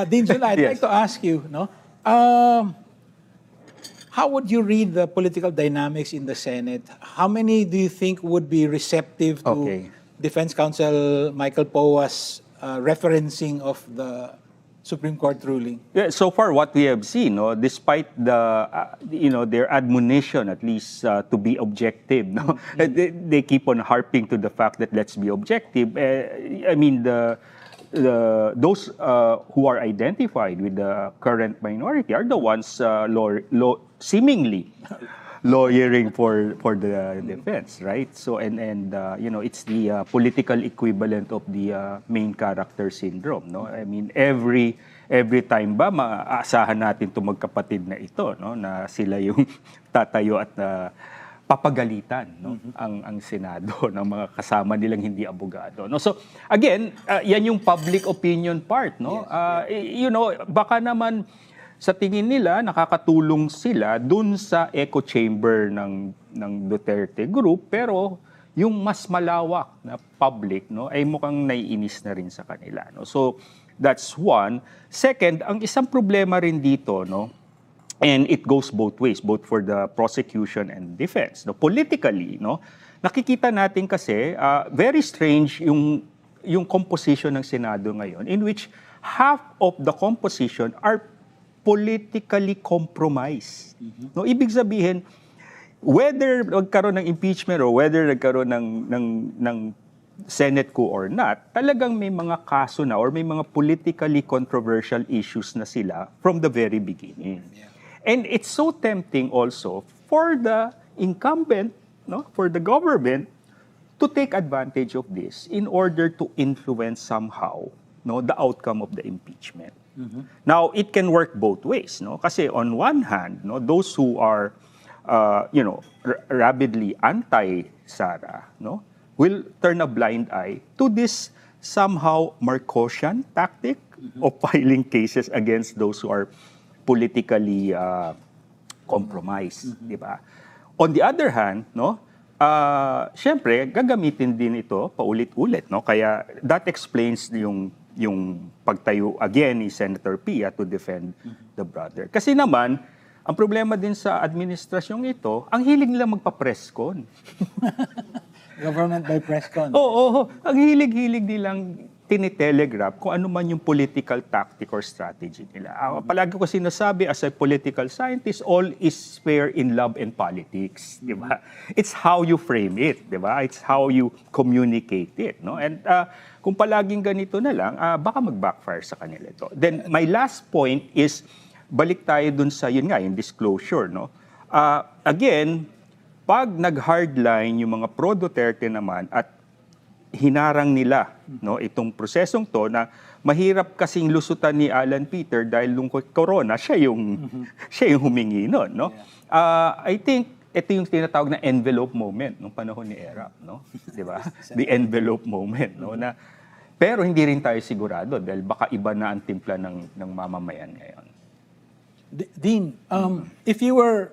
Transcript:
Dean July, I'd Yes. like to ask you, no? How would you read the political dynamics in the Senate? How many do you think would be receptive to Okay. Defense Counsel Michael Poa's referencing of the Supreme Court ruling? Yeah, so far what we have seen, no, despite the their admonition at least to be objective, no, they keep on harping to the fact that let's be objective. I mean those who are identified with the current minority are the ones seemingly lawyering for the defense, right? So and it's the political equivalent of the main character syndrome, no? I mean every time ba maaasahan natin 'tong magkapatid na ito, no, na sila yung tatayo at papagalitan, no, ang Senado ng mga kasama nilang hindi abogado, no? So again, yan yung public opinion part, no? Baka naman sa tingin nila, nakakatulong sila dun sa echo chamber ng Duterte group, pero yung mas malawak na public, no, ay mukhang naiinis na rin sa kanila, no? So that's one. Second, ang isang problema rin dito, no, and it goes both ways, both for the prosecution and defense, no? Politically, no, nakikita natin kasi very strange yung composition ng Senado ngayon, in which half of the composition are politically compromised. No, ibig sabihin, whether nagkaroon ng impeachment or whether nagkaroon ng Senate coup or not, talagang may mga kaso na or may mga politically controversial issues na sila from the very beginning. And it's so tempting also for the incumbent, no, for the government to take advantage of this in order to influence somehow, no, the outcome of the impeachment. Now, it can work both ways, no? Kasi on one hand, no, those who are, rabidly anti-Sara, no, will turn a blind eye to this somehow Marcosian tactic of filing cases against those who are politically compromised, di ba? On the other hand, no, syempre, gagamitin din ito paulit-ulit, no? Kaya that explains yung pagtayo again ni Senator Pia to defend the brother. Kasi naman, ang problema din sa administrasyong ito, ang hilig nila magpa-press con. Government by press con. Oo, ang hilig-hilig nilang tinitelegraph kung ano man yung political tactic or strategy nila. Palagi ko sinasabi, as a political scientist, all is fair in love and politics, di ba? It's how you frame it, di ba? It's how you communicate it, no? And kung palaging ganito na lang, baka mag-backfire sa kanila ito. Then my last point is, balik tayo dun sa, yun nga, yung disclosure, no? Again, pag nag-hardline yung mga pro-Duterte naman at hinarang nila, no, itong prosesong to na mahirap kasing lusutan ni Alan Peter dahil nung corona siya yung humingi noon, no? I think ito yung tinatawag na envelope moment nung panahon ni Erap, no? 'Di ba? The envelope moment, no, na pero hindi rin tayo sigurado dahil baka iba na ang timpla ng mamamayan ngayon. Dean, if you were